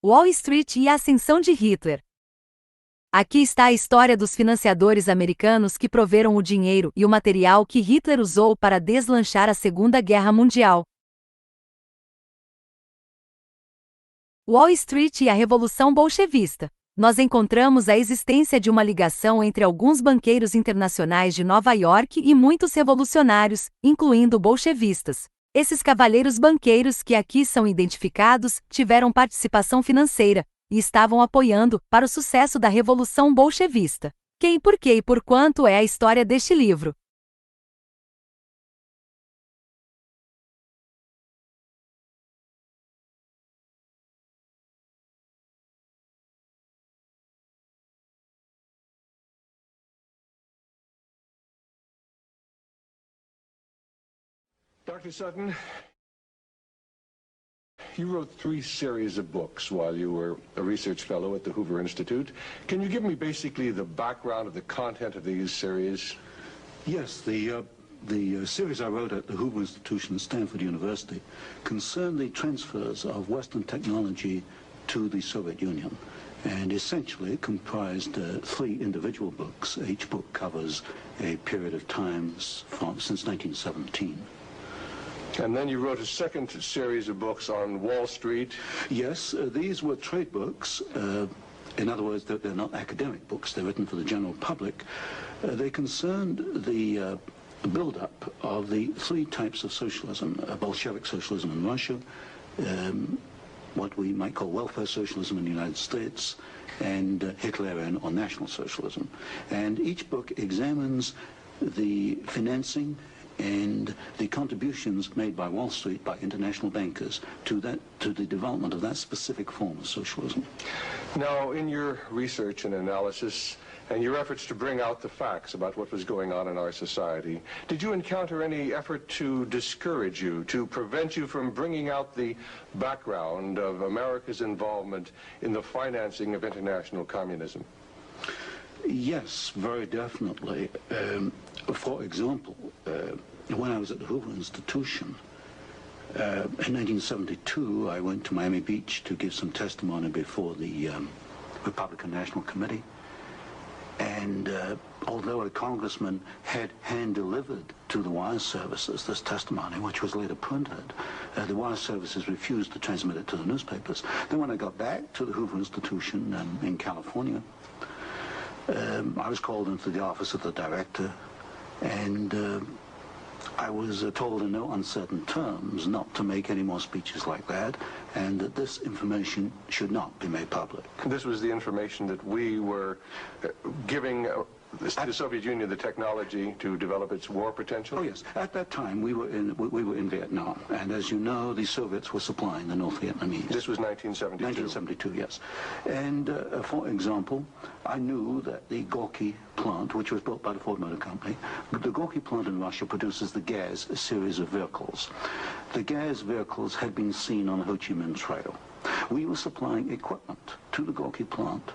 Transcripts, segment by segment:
Wall Street e a ascensão de Hitler. Aqui está a história dos financiadores americanos que proveram o dinheiro e o material que Hitler usou para deslanchar a Segunda Guerra Mundial. Wall Street e a Revolução Bolchevista. Nós encontramos a existência de uma ligação entre alguns banqueiros internacionais de Nova York e muitos revolucionários, incluindo bolchevistas. Esses cavalheiros banqueiros que aqui são identificados tiveram participação financeira e estavam apoiando para o sucesso da Revolução Bolchevista. Quem, por quê e por quanto é a história deste livro. Dr. Sutton, you wrote 3 series of books while you were a research fellow at the Hoover Institute. Can you give me basically the background of the content of these series? Yes, the series I wrote at the Hoover Institution at Stanford University concerned the transfers of Western technology to the Soviet Union, and essentially it comprised 3 individual books. Each book covers a period of time since 1917. And then you wrote a second series of books on Wall Street. Yes, these were trade books. In other words, they're not academic books. They're written for the general public. They concerned the build-up of the 3 types of socialism: Bolshevik socialism in Russia, what we might call welfare socialism in the United States, and Hitlerian or National Socialism. And each book examines the financing and the contributions made by Wall Street, by international bankers, to the development of that specific form of socialism. Now, in your research and analysis, and your efforts to bring out the facts about what was going on in our society, did you encounter any effort to discourage you, to prevent you from bringing out the background of America's involvement in the financing of international communism? Yes, very definitely. For example, when I was at the Hoover Institution, in 1972, I went to Miami Beach to give some testimony before the Republican National Committee. And although a congressman had hand-delivered to the wire services this testimony, which was later printed, the wire services refused to transmit it to the newspapers. Then when I got back to the Hoover Institution in California, I was called into the office of the director, and I was told in no uncertain terms not to make any more speeches like that, and that this information should not be made public. This was the information that we were giving the Soviet Union the technology to develop its war potential? Oh yes, at that time we were in Vietnam, and as you know, the Soviets were supplying the North Vietnamese. This was 1972. 1972, yes. And for example, I knew that the Gorky plant, which was built by the Ford Motor Company, the Gorky plant in Russia produces the Gaz series of vehicles. The Gaz vehicles had been seen on the Ho Chi Minh Trail. We were supplying equipment to the Gorky plant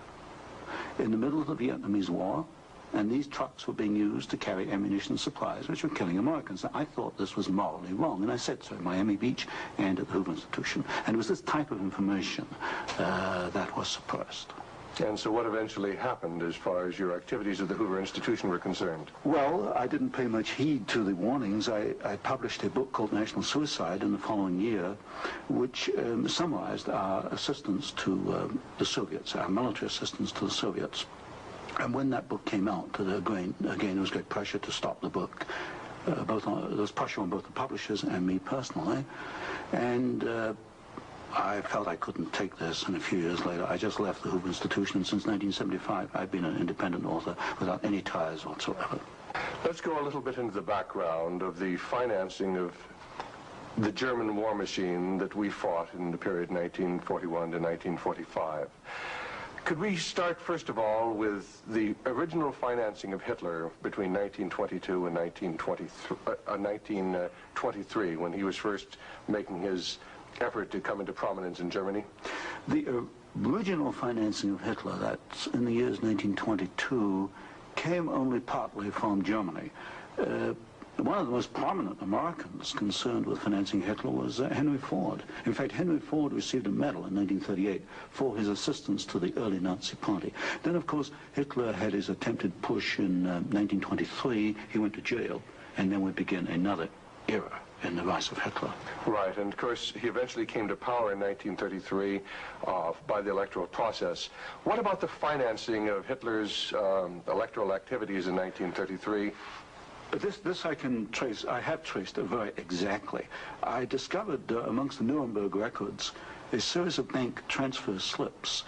in the middle of the Vietnamese War, and these trucks were being used to carry ammunition supplies, which were killing Americans. I thought this was morally wrong, and I said so at Miami Beach and at the Hoover Institution. And it was this type of information that was suppressed. And so what eventually happened as far as your activities at the Hoover Institution were concerned? Well, I didn't pay much heed to the warnings. I published a book called National Suicide in the following year, which summarized our assistance to the Soviets, our military assistance to the Soviets. And when that book came out, again, there was great pressure to stop the book. There was pressure on both the publishers and me personally. And I felt I couldn't take this, and a few years later, I just left the Hoover Institution, and since 1975, I've been an independent author without any ties whatsoever. Let's go a little bit into the background of the financing of the German war machine that we fought in the period 1941 to 1945. Could we start, first of all, with the original financing of Hitler between 1922 and 1923, when he was first making his effort to come into prominence in Germany? The original financing of Hitler, that's in the years 1922, came only partly from Germany. one of the most prominent Americans concerned with financing Hitler was Henry Ford. In fact, Henry Ford received a medal in 1938 for his assistance to the early Nazi party. Then, of course, Hitler had his attempted push in 1923. He went to jail, and then we begin another era in the rise of Hitler. Right, and of course he eventually came to power in 1933 by the electoral process. What about the financing of Hitler's electoral activities in 1933? This I can trace, I have traced it very exactly. I discovered amongst the Nuremberg records a series of bank transfer slips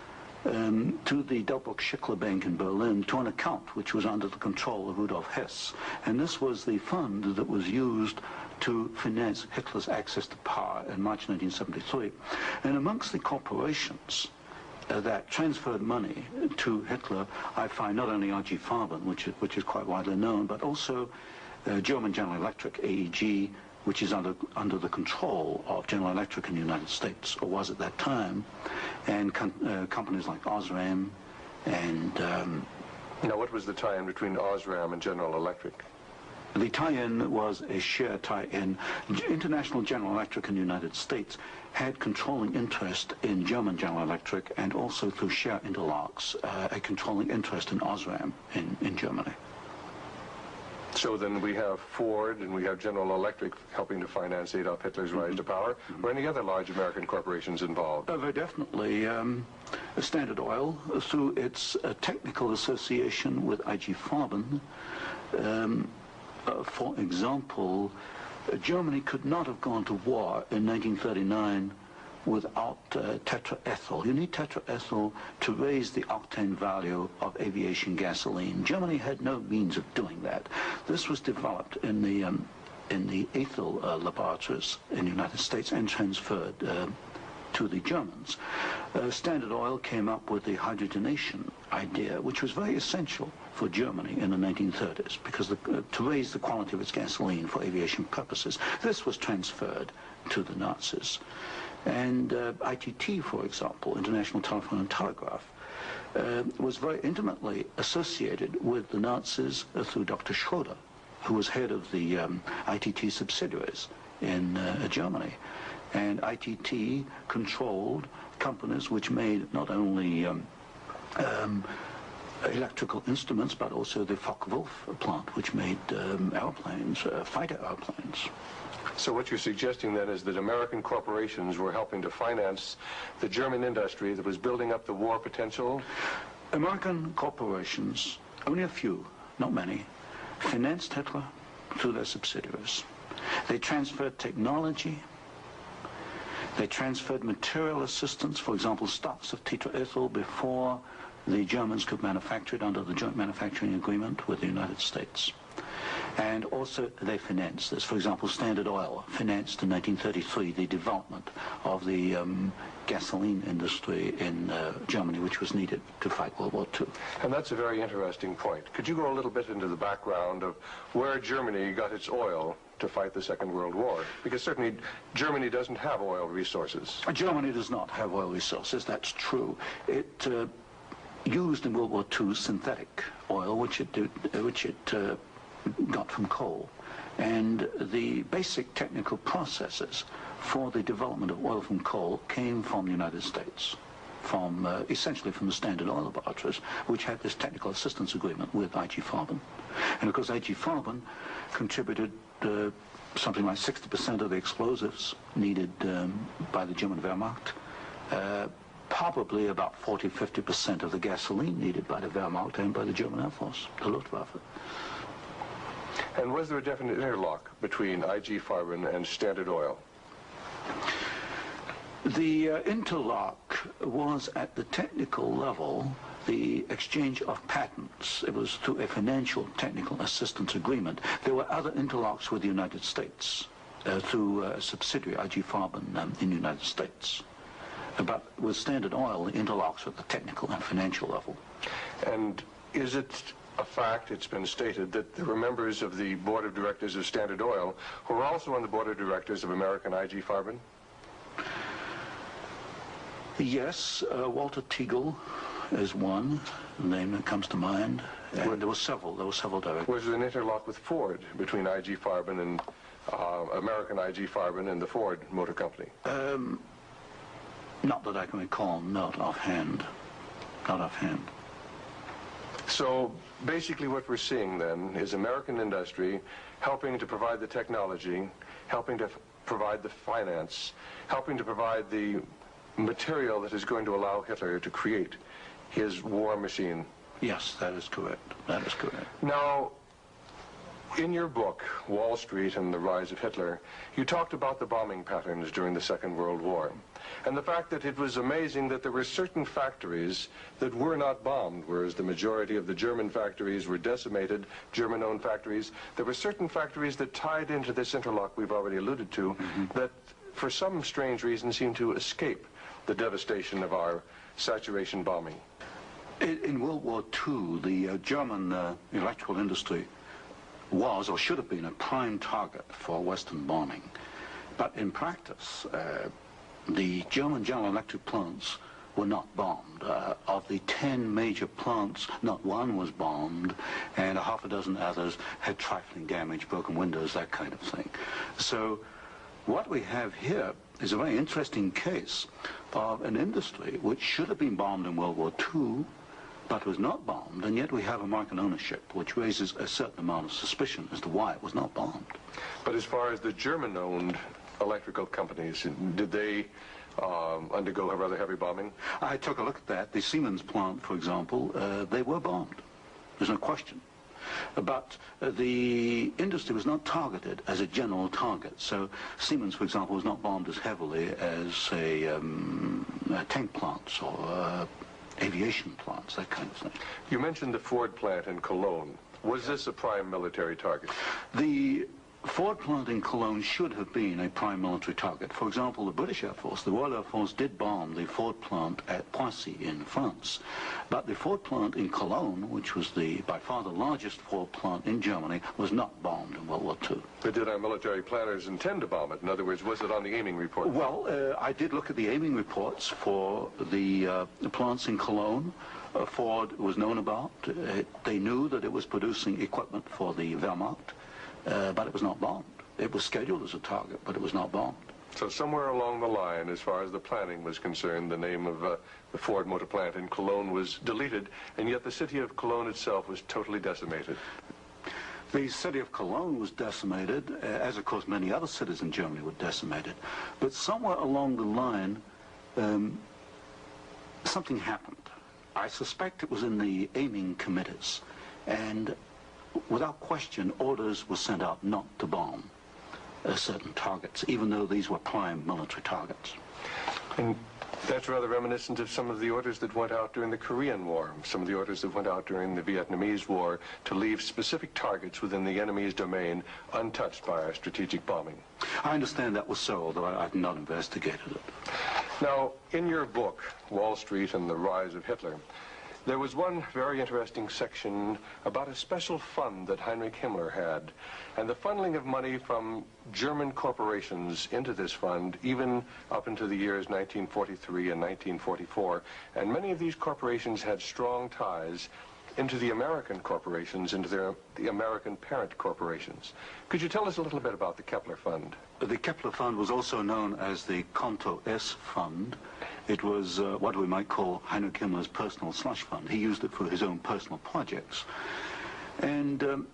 to the Delbruck-Schickler Bank in Berlin to an account which was under the control of Rudolf Hess. And this was the fund that was used to finance Hitler's access to power in March 1973. And amongst the corporations that transferred money to Hitler, I find not only R.G. Farben, which is quite widely known, but also German General Electric, AEG, which is under the control of General Electric in the United States, or was at that time, and companies like Osram and... Now, what was the tie-in between Osram and General Electric? The tie-in was a share tie-in. International General Electric in the United States had controlling interest in German General Electric, and also through share interlocks, a controlling interest in Osram in Germany. So then we have Ford and we have General Electric helping to finance Adolf Hitler's rise to power. Were any other large American corporations involved? Very definitely. Standard Oil, through its technical association with IG Farben, for example, Germany could not have gone to war in 1939 without tetraethyl. You need tetraethyl to raise the octane value of aviation gasoline. Germany had no means of doing that. This was developed in the ethyl laboratories in the United States and transferred to the Germans. Standard Oil came up with the hydrogenation idea, which was very essential for Germany in the 1930s, because to raise the quality of its gasoline for aviation purposes. This was transferred to the Nazis. And ITT, for example, International Telephone and Telegraph, was very intimately associated with the Nazis through Dr. Schroeder, who was head of the ITT subsidiaries in Germany. And ITT controlled companies which made not only electrical instruments, but also the Focke-Wulf plant, which made airplanes, fighter airplanes. So what you're suggesting then is that American corporations were helping to finance the German industry that was building up the war potential? American corporations, only a few, not many, financed Hitler through their subsidiaries. They transferred technology. They transferred material assistance, for example, stocks of tetraethyl before the Germans could manufacture it under the joint manufacturing agreement with the United States. And also they financed this. For example, Standard Oil financed in 1933 the development of the gasoline industry in Germany, which was needed to fight World War II. And that's a very interesting point. Could you go a little bit into the background of where Germany got its oil to fight the Second World War? Because certainly Germany doesn't have oil resources. Germany does not have oil resources, that's true. It used in World War II synthetic oil, which it got from coal. And the basic technical processes for the development of oil from coal came from the United States, from essentially from the Standard Oil laboratories, which had this technical assistance agreement with IG Farben. And of course IG Farben contributed something like 60% of the explosives needed by the German Wehrmacht, probably about 40–50% of the gasoline needed by the Wehrmacht and by the German Air Force, the Luftwaffe. And was there a definite interlock between IG Farben and Standard Oil? The interlock was at the technical level, the exchange of patents. It was through a financial technical assistance agreement. There were other interlocks with the United States through a subsidiary, IG Farben, in the United States. But with Standard Oil, the interlocks were at the technical and financial level. And is it a fact, it's been stated, that there were members of the board of directors of Standard Oil who were also on the board of directors of American IG Farben? Yes, Walter Teagle is one name that comes to mind. And there were several direct. Was there an interlock with Ford between IG Farben and American IG Farben and the Ford Motor Company? Not that I can recall, not offhand. Not offhand. So basically what we're seeing then is American industry helping to provide the technology, helping to provide the finance, helping to provide the material that is going to allow Hitler to create his war machine. Yes, that is correct. That is correct. Now, in your book, Wall Street and the Rise of Hitler, you talked about the bombing patterns during the Second World War, and the fact that it was amazing that there were certain factories that were not bombed, whereas the majority of the German factories were decimated, German-owned factories. There were certain factories that tied into this interlock we've already alluded to, that for some strange reason seemed to escape the devastation of our saturation bombing. In World War II, the German electrical industry was or should have been a prime target for Western bombing. But in practice, the German General Electric plants were not bombed. Of the 10 major plants, not one was bombed, and a half a dozen others had trifling damage, broken windows, that kind of thing. So what we have here is a very interesting case of an industry which should have been bombed in World War II, but was not bombed, and yet we have American ownership, which raises a certain amount of suspicion as to why it was not bombed. But as far as the German-owned electrical companies, did they undergo a rather heavy bombing? I took a look at that. The Siemens plant, for example, they were bombed. There's no question. But the industry was not targeted as a general target. So Siemens, for example, was not bombed as heavily as, say, tank plants or aviation plants, that kind of thing. You mentioned the Ford plant in Cologne. Was this a prime military target? The Ford plant in Cologne should have been a prime military target. For example, the British Air Force, the Royal Air Force, did bomb the Ford plant at Poissy in France. But the Ford plant in Cologne, which was by far the largest Ford plant in Germany, was not bombed in World War II. But did our military planners intend to bomb it? In other words, was it on the aiming report? Well, I did look at the aiming reports for the plants in Cologne. Ford was known about. They knew that it was producing equipment for the Wehrmacht. But it was not bombed. It was scheduled as a target, but it was not bombed. So somewhere along the line, as far as the planning was concerned, the name of the Ford motor plant in Cologne was deleted, and yet the city of Cologne itself was totally decimated. The city of Cologne was decimated, as of course many other cities in Germany were decimated. But somewhere along the line, something happened. I suspect it was in the aiming committees, and without question, orders were sent out not to bomb certain targets, even though these were prime military targets. And that's rather reminiscent of some of the orders that went out during the Korean War, some of the orders that went out during the Vietnamese War to leave specific targets within the enemy's domain untouched by our strategic bombing. I understand that was so, although I've not investigated it. Now, in your book, Wall Street and the Rise of Hitler, there was one very interesting section about a special fund that Heinrich Himmler had, and the funneling of money from German corporations into this fund, even up into the years 1943 and 1944. And many of these corporations had strong ties into the American corporations, into the American parent corporations. Could you tell us a little bit about the Kepler Fund? The Kepler Fund was also known as the Konto S Fund. It was what we might call Heinrich Himmler's personal slush fund. He used it for his own personal projects. And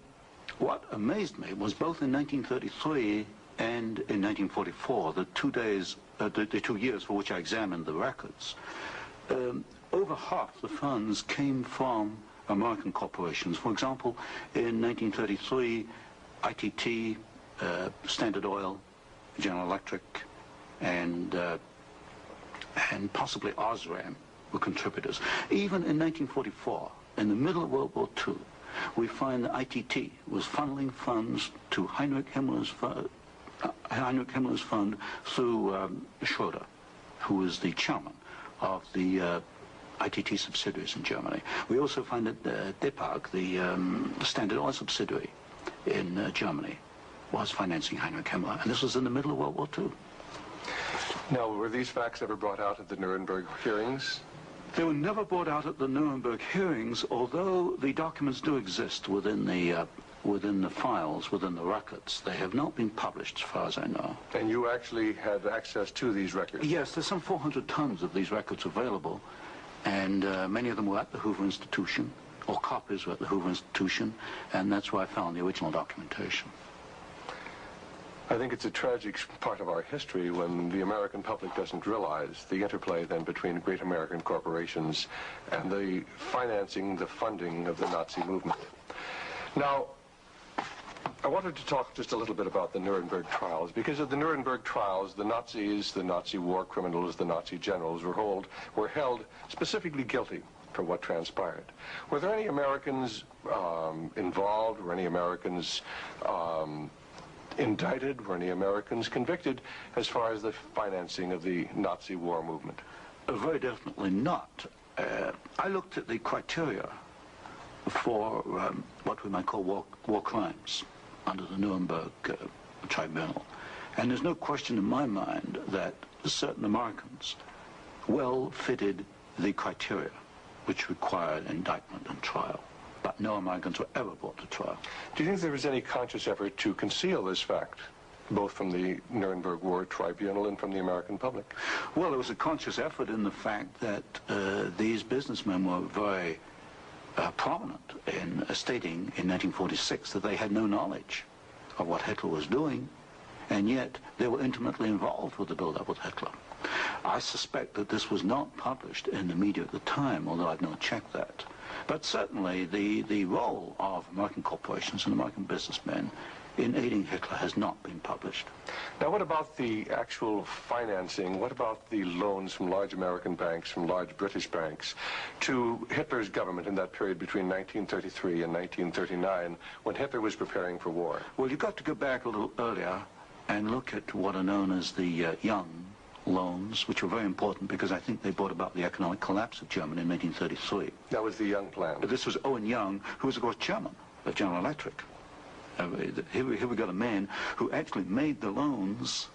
what amazed me was both in 1933 and in 1944, the 2 years for which I examined the records, over half the funds came from American corporations. For example, in 1933, ITT, Standard Oil, General Electric, and possibly Osram were contributors. Even in 1944, in the middle of World War II, we find that ITT was funneling funds to Heinrich Himmler's fund through Schroeder, who was the chairman of the ITT subsidiaries in Germany. We also find that DEPAG, the Standard Oil subsidiary in Germany, was financing Heinrich Himmler, and this was in the middle of World War II. Now, were these facts ever brought out at the Nuremberg hearings? They were never brought out at the Nuremberg hearings, although the documents do exist within the files, within the records. They have not been published, as far as I know. And you actually had access to these records? Yes, there's some 400 tons of these records available, and many of them were at the Hoover Institution, or copies were at the Hoover Institution, and that's where I found the original documentation. I think it's a tragic part of our history when the American public doesn't realize the interplay then between great American corporations and the financing, the funding of the Nazi movement. Now, I wanted to talk just a little bit about the Nuremberg trials, because at the Nuremberg trials, the Nazis, the Nazi war criminals, the Nazi generals were held specifically guilty for what transpired. Were there any Americans involved? Were any Americans indicted? Were any Americans convicted as far as the financing of the Nazi war movement? Very definitely not. I looked at the criteria for what we might call war crimes under the Nuremberg tribunal. And there's no question in my mind that certain Americans well fitted the criteria which required indictment and trial. But no Americans were ever brought to trial. Do you think there was any conscious effort to conceal this fact, both from the Nuremberg War Tribunal and from the American public? Well, there was a conscious effort in the fact that these businessmen were very prominent in stating in 1946 that they had no knowledge of what Hitler was doing, and yet they were intimately involved with the build-up with Hitler. I suspect that this was not published in the media at the time, although I've not checked that. But certainly the role of American corporations and American businessmen in aiding Hitler has not been published. Now, what about the actual financing? What about the loans from large American banks, from large British banks, to Hitler's government in that period between 1933 and 1939, when Hitler was preparing for war? Well, you've got to go back a little earlier and look at what are known as the Young loans, which were very important because I think they brought about the economic collapse of Germany in 1933. That was the Young plan. This was Owen Young, who was, of course, chairman of General Electric. Here we got a man who actually made the loans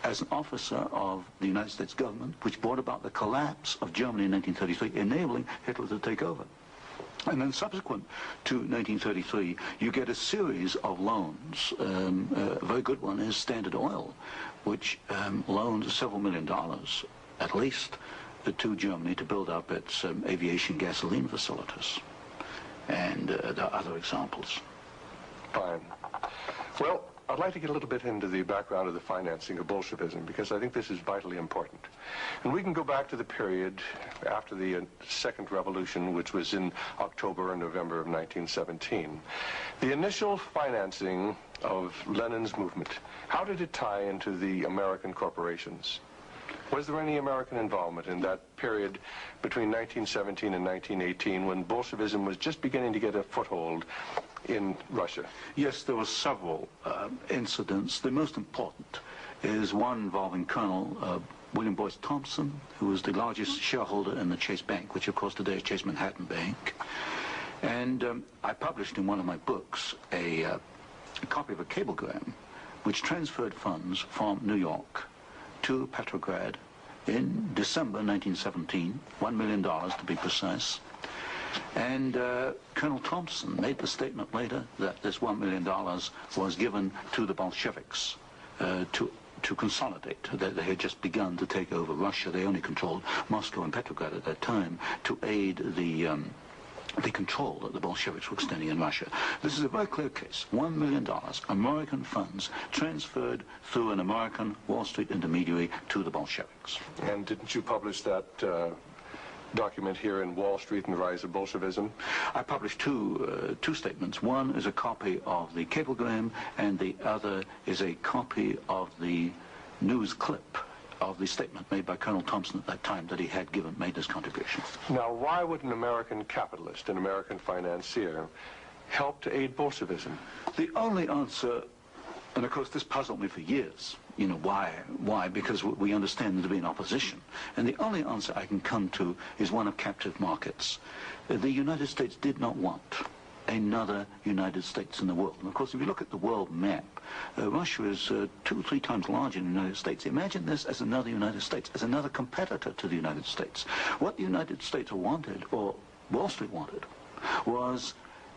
as an officer of the United States government, which brought about the collapse of Germany in 1933, enabling Hitler to take over. And then subsequent to 1933, you get a series of loans. A very good one is Standard Oil, which loaned several $1 million, at least, to Germany to build up its aviation gasoline facilities. And there are other examples. Fine. Well, I'd like to get a little bit into the background of the financing of Bolshevism, because I think this is vitally important. And we can go back to the period after the Second Revolution, which was in October and November of 1917. The initial financing of Lenin's movement, how did it tie into the American corporations? Was there any American involvement in that period between 1917 and 1918, when Bolshevism was just beginning to get a foothold in Russia? Yes, there were several incidents. The most important is one involving Colonel William Boyce Thompson, who was the largest shareholder in the Chase Bank, which of course today is Chase Manhattan Bank. And I published in one of my books a copy of a cablegram which transferred funds from New York to Petrograd in December 1917, $1 million to be precise. And Colonel Thompson made the statement later that this $1 million was given to the Bolsheviks to consolidate. They had just begun to take over Russia. They only controlled Moscow and Petrograd at that time, to aid the control that the Bolsheviks were extending in Russia. This is a very clear case. $1 million, American funds transferred through an American Wall Street intermediary to the Bolsheviks. And didn't you publish that document here in Wall Street and the Rise of Bolshevism? I published two statements. One is a copy of the cablegram, and the other is a copy of the news clip of the statement made by Colonel Thompson at that time that he had made this contribution. Now, why would an American capitalist, an American financier, help to aid Bolshevism? The only answer, and of course this puzzled me for years, you know, why? Why? Because we understand there to be an opposition. And the only answer I can come to is one of captive markets. The United States did not want another United States in the world. And of course, if you look at the world map, Russia is 2 or 3 times larger than the United States. Imagine this as another United States, as another competitor to the United States. What the United States wanted, or Wall Street wanted, was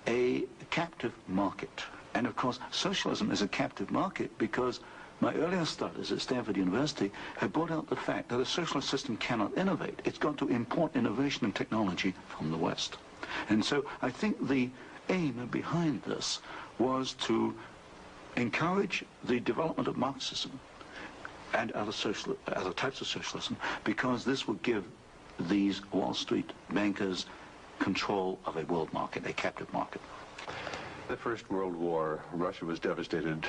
a captive market. And of course, socialism is a captive market because my earlier studies at Stanford University have brought out the fact that a socialist system cannot innovate. It's got to import innovation and technology from the West. And so I think the aim behind this was to encourage the development of Marxism and other types of socialism, because this would give these Wall Street bankers control of a world market, a captive market. The First World War, Russia was devastated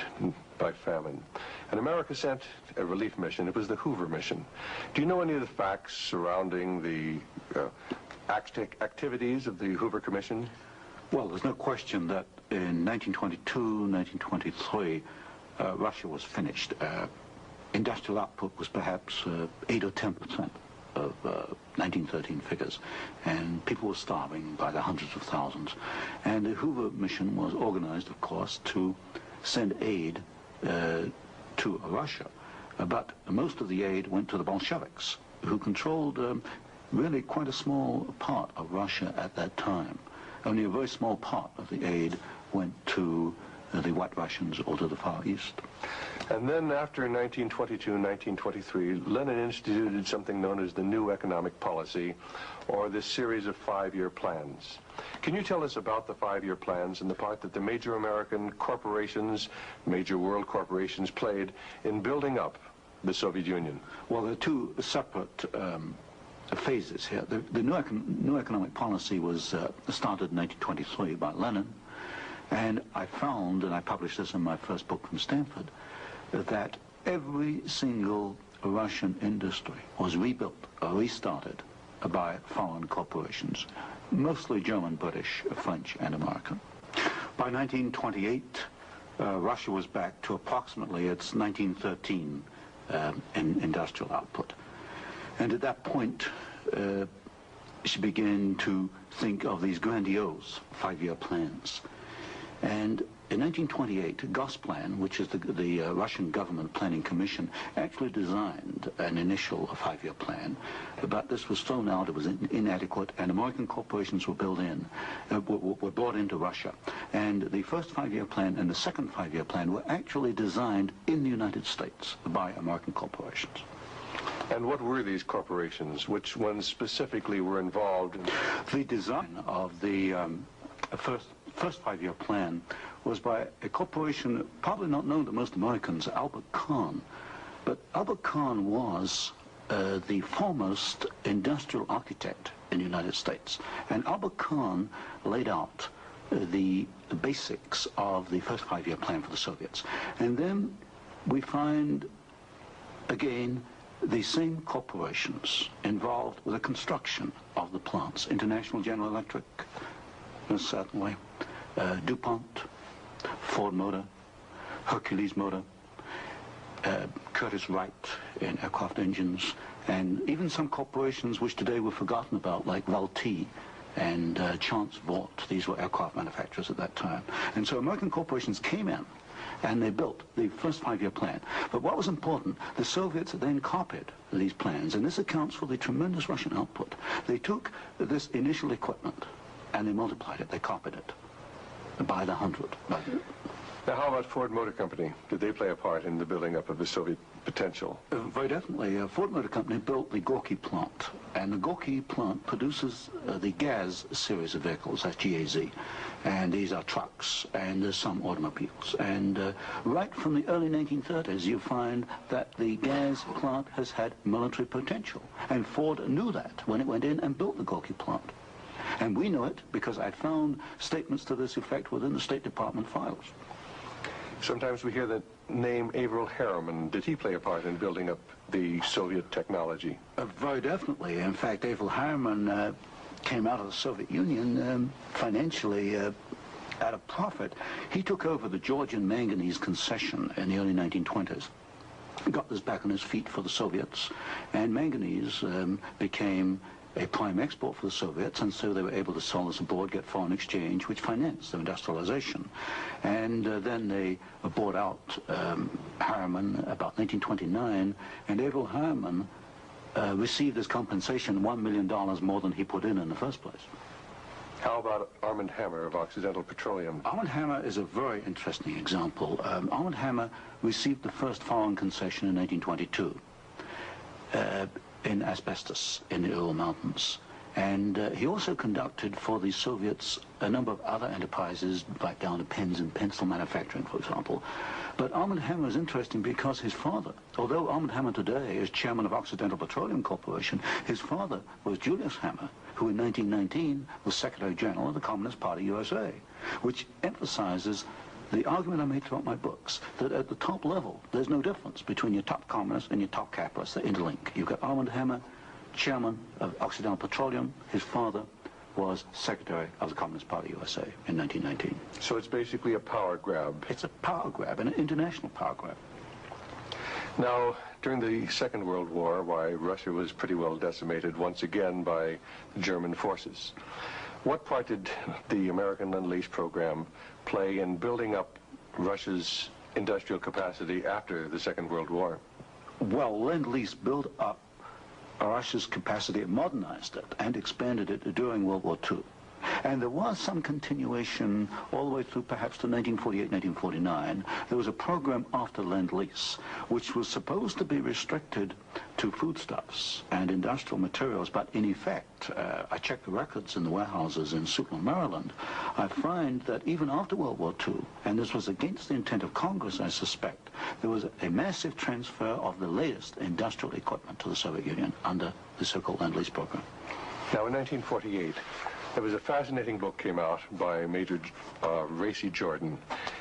by famine, and America sent a relief mission. It was the Hoover mission. Do you know any of the facts surrounding the activities of the Hoover Commission? Well, there's no question that in 1922, 1923, Russia was finished. Industrial output was perhaps 8 or 10% of 1913 figures, and people were starving by the hundreds of thousands. And the Hoover mission was organized, of course, to send aid to Russia, but most of the aid went to the Bolsheviks, who controlled really quite a small part of Russia at that time. Only a very small part of the aid went to the White Russians or to the Far East. And then after 1922 and 1923, Lenin instituted something known as the New Economic Policy, or this series of 5-year plans. Can you tell us about the 5-year plans and the part that the major American corporations, major world corporations, played in building up the Soviet Union? Well, there are 2 separate phases here. The New Economic Policy was started in 1923 by Lenin, and I found, and I published this in my first book from Stanford, that every single Russian industry was rebuilt or restarted by foreign corporations, mostly German, British, French, and American. By 1928, Russia was back to approximately its 1913 industrial output. And at that point, she began to think of these grandiose 5-year plans. And in 1928, Gosplan, which is the Russian government planning commission, actually designed an initial 5-year plan, but this was thrown out, it was inadequate, and American corporations were brought into Russia. And the first 5-year plan and the second 5-year plan were actually designed in the United States by American corporations. And what were these corporations? Which ones specifically were involved? The design of the first 5-year plan was by a corporation probably not known to most Americans, Albert Kahn. But Albert Kahn was the foremost industrial architect in the United States. And Albert Kahn laid out the basics of the first 5-year plan for the Soviets. And then we find, again, the same corporations involved with the construction of the plants. International General Electric, certainly, DuPont, Ford Motor, Hercules Motor, Curtiss-Wright in aircraft engines, and even some corporations which today were forgotten about, like Valti and Chance Vought. These were aircraft manufacturers at that time. And so American corporations came in and they built the first 5-year plan. But what was important, the Soviets then copied these plans, and this accounts for the tremendous Russian output. They took this initial equipment and they multiplied it, they copied it by the 100. Now, how about Ford Motor Company? Did they play a part in the building up of the Soviet potential? Very definitely. Ford Motor Company built the Gorky plant, and the Gorky plant produces the GAZ series of vehicles, that's GAZ, and these are trucks, and there's some automobiles. And right from the early 1930s, you find that the GAZ plant has had military potential, and Ford knew that when it went in and built the Gorky plant. And we know it because I found statements to this effect within the State Department files. Sometimes we hear the name Averell Harriman. Did he play a part in building up the Soviet technology? Very definitely. In fact, Averell Harriman came out of the Soviet Union financially at a profit. He took over the Georgian manganese concession in the early 1920s. Got this back on his feet for the Soviets, and manganese became a prime export for the Soviets, and so they were able to sell this abroad, get foreign exchange, which financed their industrialization. And then they bought out Harriman about 1929, and Averell Harriman received as compensation $1 million more than he put in the first place. How about Armand Hammer of Occidental Petroleum? Armand Hammer is a very interesting example. Armand Hammer received the first foreign concession in 1822 in asbestos in the Ural Mountains. And he also conducted for the Soviets a number of other enterprises, like down to pens and pencil manufacturing, for example. But Armand Hammer is interesting because his father, although Armand Hammer today is chairman of Occidental Petroleum Corporation, his father was Julius Hammer, who in 1919 was Secretary General of the Communist Party USA, which emphasizes the argument I made throughout my books, that at the top level, there's no difference between your top communists and your top capitalists. They interlink. You've got Armand Hammer, chairman of Occidental Petroleum. His father was Secretary of the Communist Party USA in 1919. So it's basically a power grab. It's a power grab, an international power grab. Now, during the Second World War, why, Russia was pretty well decimated once again by German forces. What part did the American Lend-Lease program play in building up Russia's industrial capacity after the Second World War? Well, Lend-Lease built up Russia's capacity, it modernized it and expanded it during World War II. And there was some continuation all the way through perhaps to 1948, 1949. There was a program after Lend-Lease, which was supposed to be restricted to foodstuffs and industrial materials, but in effect, I checked the records in the warehouses in Sutton, Maryland, I find that even after World War II, and this was against the intent of Congress, I suspect, there was a massive transfer of the latest industrial equipment to the Soviet Union under the so-called Lend-Lease program. Now, in 1948, there was a fascinating book came out by Major Racy Jordan,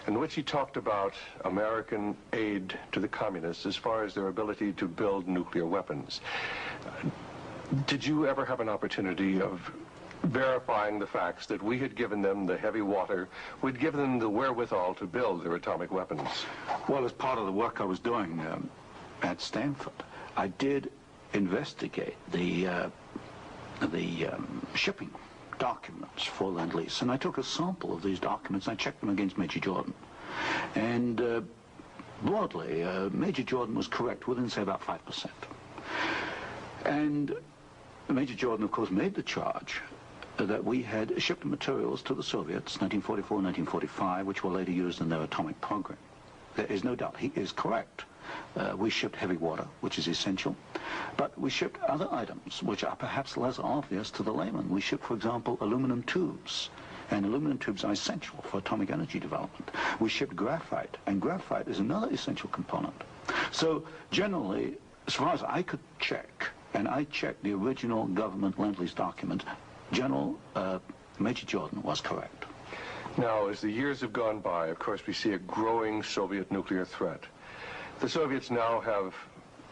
in which he talked about American aid to the communists as far as their ability to build nuclear weapons. Did you ever have an opportunity of verifying the facts that we had given them the heavy water, we'd given them the wherewithal to build their atomic weapons? Well, as part of the work I was doing at Stanford, I did investigate the shipping documents for Lend-Lease, and I took a sample of these documents and I checked them against Major Jordan. And broadly, Major Jordan was correct within, say, about 5%. And Major Jordan, of course, made the charge that we had shipped materials to the Soviets, 1944, 1945, which were later used in their atomic program. There is no doubt he is correct. We shipped heavy water, which is essential, but we shipped other items which are perhaps less obvious to the layman. We shipped, for example, aluminum tubes, and aluminum tubes are essential for atomic energy development. We shipped graphite, and graphite is another essential component. So generally, as far as I could check, and I checked the original government Lend-Lease document, Major Jordan was correct. Now, as the years have gone by, of course, we see a growing Soviet nuclear threat. The Soviets now have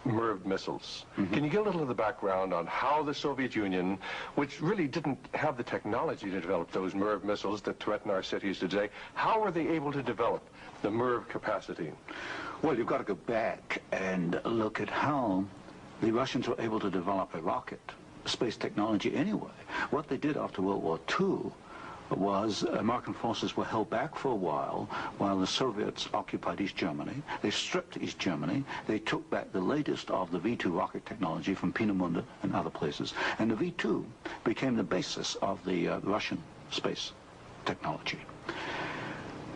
MIRV missiles. Mm-hmm. Can you give a little of the background on how the Soviet Union, which really didn't have the technology to develop those MIRV missiles that threaten our cities today, how were they able to develop the MIRV capacity? Well, you've got to go back and look at how the Russians were able to develop a rocket, space technology anyway. What they did after World War II was American forces were held back for a while the Soviets occupied East Germany. They stripped East Germany. They took back the latest of the V-2 rocket technology from Peenemünde and other places. And the V-2 became the basis of the Russian space technology.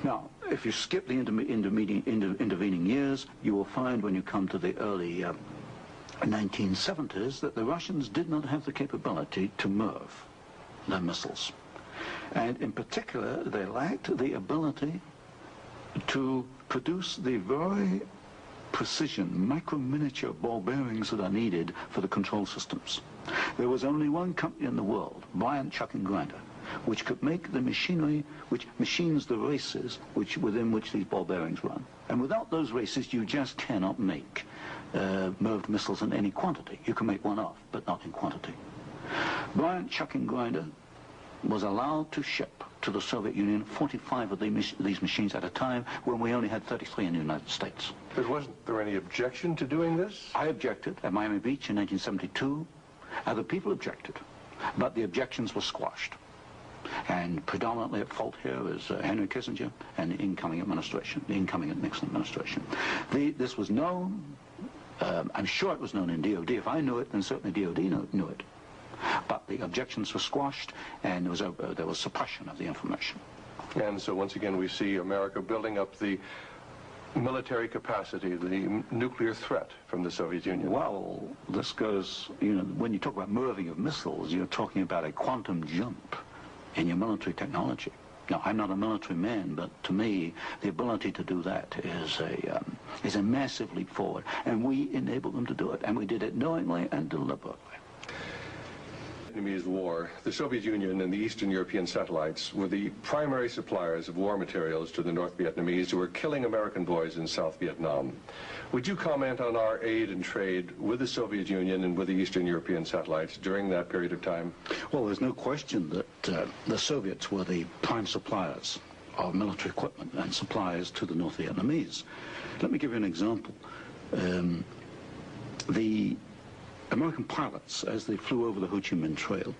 Now, if you skip the intervening years, you will find when you come to the early 1970s that the Russians did not have the capability to MIRV their missiles. And in particular, they lacked the ability to produce the very precision, micro-miniature ball bearings that are needed for the control systems. There was only one company in the world, Bryant, Chuck and Grinder, which could make the machinery which machines the races within which these ball bearings run. And without those races, you just cannot make MIRV missiles in any quantity. You can make one off, but not in quantity. Bryant, Chuck and Grinder was allowed to ship to the Soviet Union 45 of these machines at a time when we only had 33 in the United States. But wasn't there any objection to doing this? I objected at Miami Beach in 1972. Other people objected. But the objections were squashed. And predominantly at fault here is Henry Kissinger and the incoming administration, the incoming Nixon administration. This was known, I'm sure it was known in DOD. If I knew it, then certainly DOD knew it. But the objections were squashed, and there was suppression of the information. And so once again we see America building up the military capacity, the nuclear threat from the Soviet Union. Well, this goes, you know, when you talk about moving of missiles, you're talking about a quantum jump in your military technology. Now, I'm not a military man, but to me, the ability to do that is a massive leap forward, and we enabled them to do it, and we did it knowingly and deliberately. Vietnamese War, the Soviet Union and the Eastern European satellites were the primary suppliers of war materials to the North Vietnamese who were killing American boys in South Vietnam. Would you comment on our aid and trade with the Soviet Union and with the Eastern European satellites during that period of time? Well, there's no question that the Soviets were the prime suppliers of military equipment and supplies to the North Vietnamese. Let me give you an example. The American pilots, as they flew over the Ho Chi Minh Trail,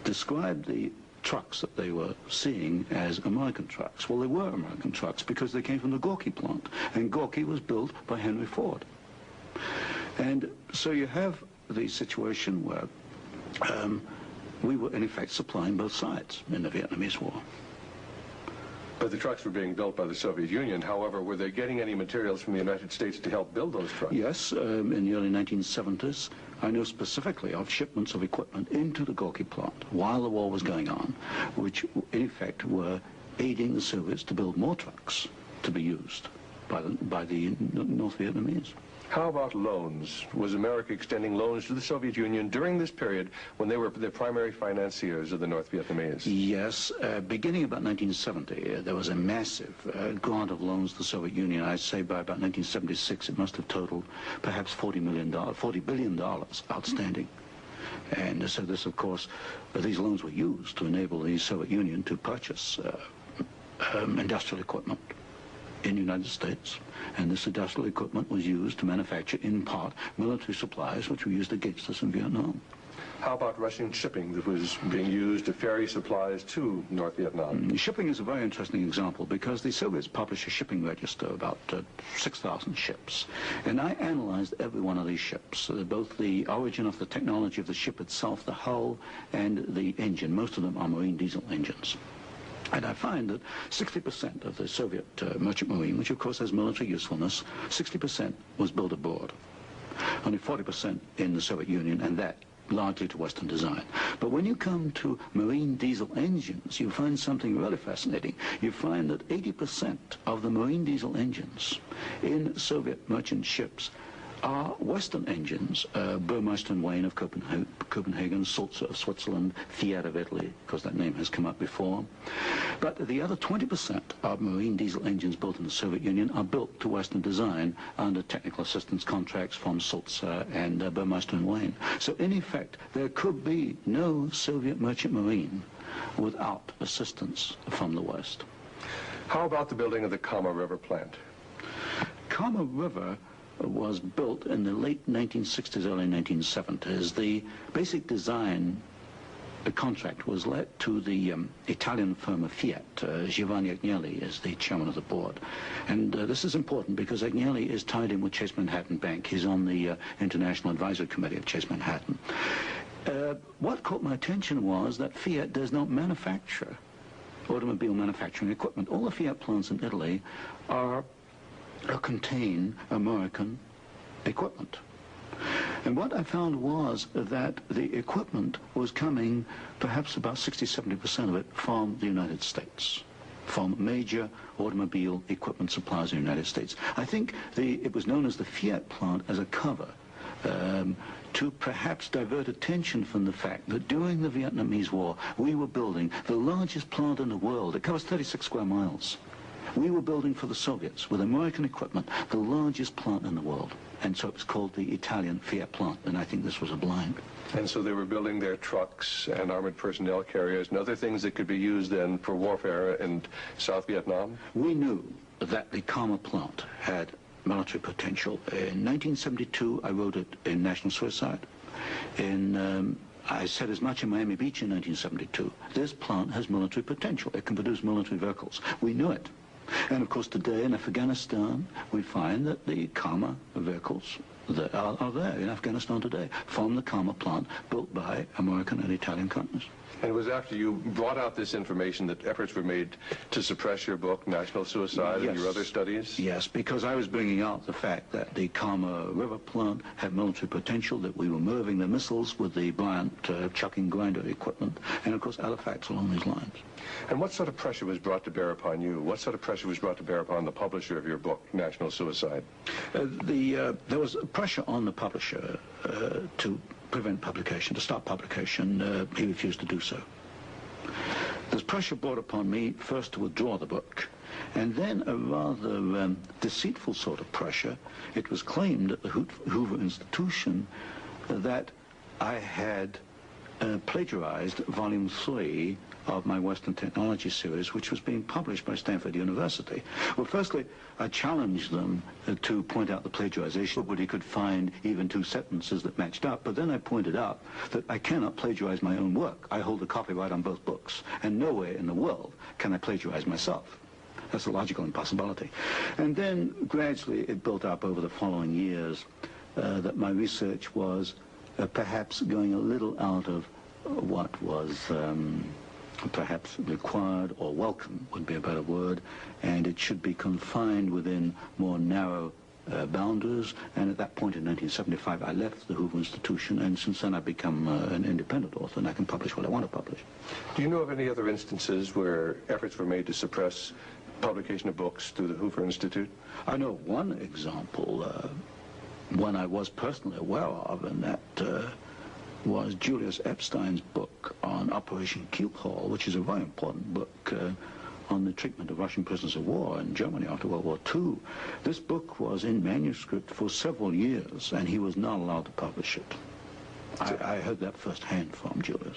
described the trucks that they were seeing as American trucks. Well, they were American trucks because they came from the Gorky plant, and Gorky was built by Henry Ford. And so you have the situation where we were, in effect, supplying both sides in the Vietnamese War. But the trucks were being built by the Soviet Union. However, were they getting any materials from the United States to help build those trucks? Yes, in the early 1970s, I know specifically of shipments of equipment into the Gorky plant while the war was going on, which in effect were aiding the Soviets to build more trucks to be used by the North Vietnamese. How about loans? Was America extending loans to the Soviet Union during this period when they were the primary financiers of the North Vietnamese? Yes. Beginning about 1970, there was a massive grant of loans to the Soviet Union. I'd say by about 1976, it must have totaled perhaps $40 billion outstanding. And so this, of course, these loans were used to enable the Soviet Union to purchase industrial equipment in the United States, and this industrial equipment was used to manufacture, in part, military supplies which were used against us in Vietnam. How about Russian shipping that was being used to ferry supplies to North Vietnam? Shipping is a very interesting example because the Soviets published a shipping register, about 6,000 ships, and I analyzed every one of these ships, both the origin of the technology of the ship itself, the hull, and the engine. Most of them are marine diesel engines. And I find that 60% of the Soviet merchant marine, which of course has military usefulness, 60% was built abroad. Only 40% in the Soviet Union, and that largely to Western design. But when you come to marine diesel engines, you find something really fascinating. You find that 80% of the marine diesel engines in Soviet merchant ships are Western engines, Burmeister and Wain of Copenhagen, Sulzer of Switzerland, Fiat of Italy, because that name has come up before. But the other 20% of marine diesel engines built in the Soviet Union are built to Western design under technical assistance contracts from Sulzer and Burmeister and Wain. So in effect, there could be no Soviet merchant marine without assistance from the West. How about the building of the Kama River plant? Kama River was built in the late 1960s, early 1970s. The basic design contract was let to the Italian firm of Fiat. Giovanni Agnelli is the chairman of the board. And this is important because Agnelli is tied in with Chase Manhattan Bank. He's on the International Advisory Committee of Chase Manhattan. What caught my attention was that Fiat does not manufacture automobile manufacturing equipment. All the Fiat plants in Italy contain American equipment. And what I found was that the equipment was coming, perhaps about 60-70% of it, from the United States, from major automobile equipment suppliers in the United States. I think it was known as the Fiat plant as a cover to perhaps divert attention from the fact that during the Vietnamese War, we were building the largest plant in the world. It covers 36 square miles. We were building for the Soviets, with American equipment, the largest plant in the world. And so it was called the Italian Fiat plant, and I think this was a blind. And so they were building their trucks and armored personnel carriers and other things that could be used then for warfare in South Vietnam? We knew that the Kama plant had military potential. In 1972, I wrote it in National Suicide. In I said as much in Miami Beach in 1972. This plant has military potential. It can produce military vehicles. We knew it. And of course today in Afghanistan, we find that the Karma vehicles that are there in Afghanistan today from the Karma plant built by American and Italian companies. And it was after you brought out this information that efforts were made to suppress your book, National Suicide, and your other studies? Yes, because I was bringing out the fact that the Karma River plant had military potential, that we were moving the missiles with the Bryant chucking grinder equipment, and of course other facts along these lines. And what sort of pressure was brought to bear upon you? What sort of pressure was brought to bear upon the publisher of your book, National Suicide? There was pressure on the publisher to prevent publication, to stop publication. He refused to do so. There's pressure brought upon me first to withdraw the book, and then a rather deceitful sort of pressure. It was claimed at the Hoover Institution that I had plagiarized Volume 3 of my Western Technology series, which was being published by Stanford University. Well, firstly, I challenged them to point out the plagiarization, but he could find even 2 sentences that matched up. But then I pointed out that I cannot plagiarize my own work. I hold the copyright on both books, and nowhere in the world can I plagiarize myself. That's a logical impossibility. And then gradually it built up over the following years that my research was perhaps going a little out of what was perhaps required or welcome would be a better word, and it should be confined within more narrow boundaries. And at that point in 1975 I left the Hoover Institution, and since then I've become an independent author, and I can publish what I want to publish. Do you know of any other instances where efforts were made to suppress publication of books through the Hoover Institute? I know one example, one I was personally aware of, and that was Julius Epstein's book on Operation Keelhaul, which is a very important book on the treatment of Russian prisoners of war in Germany after World War II. This book was in manuscript for several years, and he was not allowed to publish it. I heard that firsthand from Julius.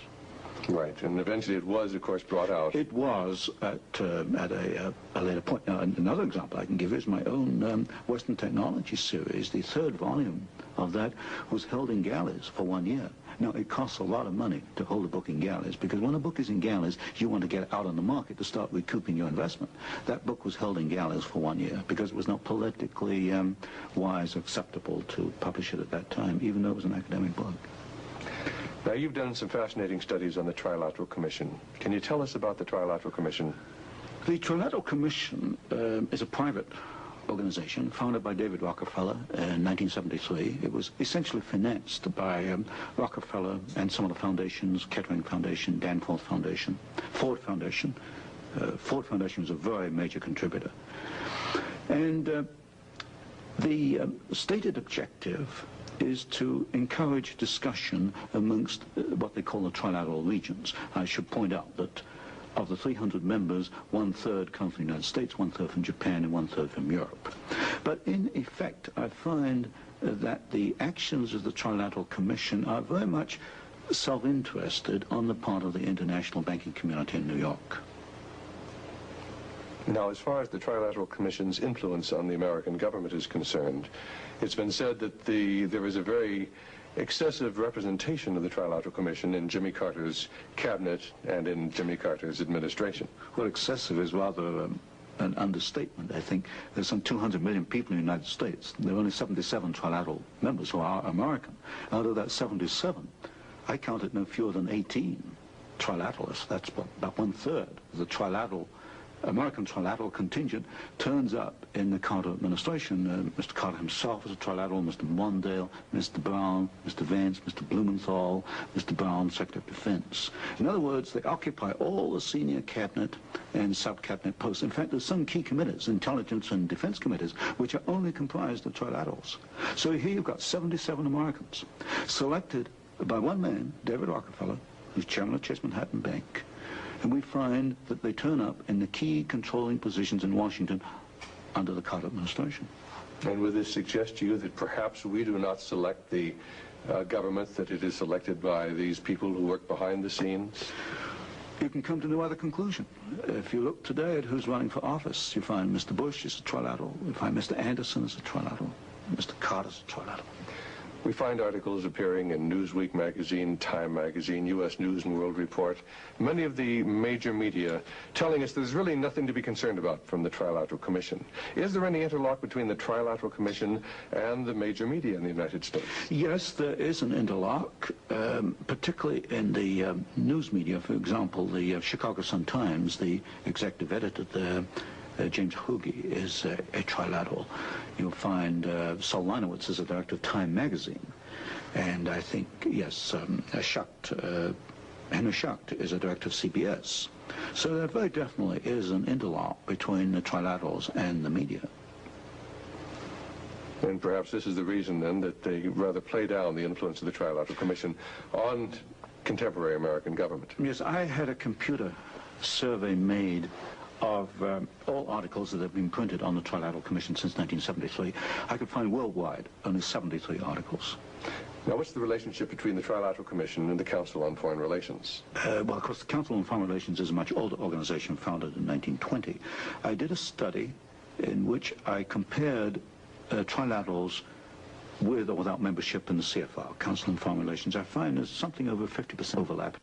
Right, and eventually it was, of course, brought out. It was at a later point. Now, another example I can give is my own Western Technology series. The 3rd volume of that was held in galleys for 1 year. Now, it costs a lot of money to hold a book in galleys, because when a book is in galleys, you want to get it out on the market to start recouping your investment. That book was held in galleys for 1 year because it was not politically wise or acceptable to publish it at that time, even though it was an academic book. Now, you've done some fascinating studies on the Trilateral Commission. Can you tell us about the Trilateral Commission? The Trilateral Commission is a private organization founded by David Rockefeller in 1973. It was essentially financed by Rockefeller and some of the foundations, Kettering Foundation, Danforth Foundation, Ford Foundation. Ford Foundation was a very major contributor. And the stated objective is to encourage discussion amongst what they call the trilateral regions. I should point out that of the 300 members, 1/3 come from the United States, 1/3 from Japan, and 1/3 from Europe. But in effect, I find that the actions of the Trilateral Commission are very much self-interested on the part of the international banking community in New York. Now, as far as the Trilateral Commission's influence on the American government is concerned, it's been said that there is a very excessive representation of the Trilateral Commission in Jimmy Carter's cabinet and in Jimmy Carter's administration. Well, excessive is rather an understatement. I think there's some 200 million people in the United States. There are only 77 trilateral members who are American. Out of that 77, I counted no fewer than 18 trilateralists. That's about 1/3 of the American trilateral contingent turns up in the Carter administration. Mr. Carter himself was a trilateral, Mr. Mondale, Mr. Brown, Mr. Vance, Mr. Blumenthal, Mr. Brown, Secretary of Defense. In other words, they occupy all the senior cabinet and sub-cabinet posts. In fact, there's some key committees, intelligence and defense committees, which are only comprised of trilaterals. So here you've got 77 Americans selected by one man, David Rockefeller, who's chairman of Chase Manhattan Bank. And we find that they turn up in the key controlling positions in Washington under the Carter administration. And would this suggest to you that perhaps we do not select the government, that it is selected by these people who work behind the scenes? You can come to no other conclusion. If you look today at who's running for office, you find Mr. Bush is a trilateral, you find Mr. Anderson is a trilateral, Mr. Carter is a trilateral. We find articles appearing in Newsweek magazine, Time magazine, U.S. News and World Report, many of the major media telling us there's really nothing to be concerned about from the Trilateral Commission. Is there any interlock between the Trilateral Commission and the major media in the United States? Yes, there is an interlock, particularly in the news media. For example, the Chicago Sun-Times, the executive editor there, James Hoagie, is a trilateral. You'll find Saul Linowitz is a director of Time magazine. And I think, yes, Henry Schacht is a director of CBS. So there very definitely is an interlock between the trilaterals and the media. And perhaps this is the reason, then, that they rather play down the influence of the Trilateral Commission on contemporary American government. Yes, I had a computer survey made of all articles that have been printed on the Trilateral Commission since 1973. I could find worldwide only 73 articles. Now, what's the relationship between the Trilateral Commission and the Council on Foreign Relations? Well, of course, the Council on Foreign Relations is a much older organization founded in 1920. I did a study in which I compared trilaterals with or without membership in the CFR, Council on Foreign Relations. I find there's something over 50% overlap.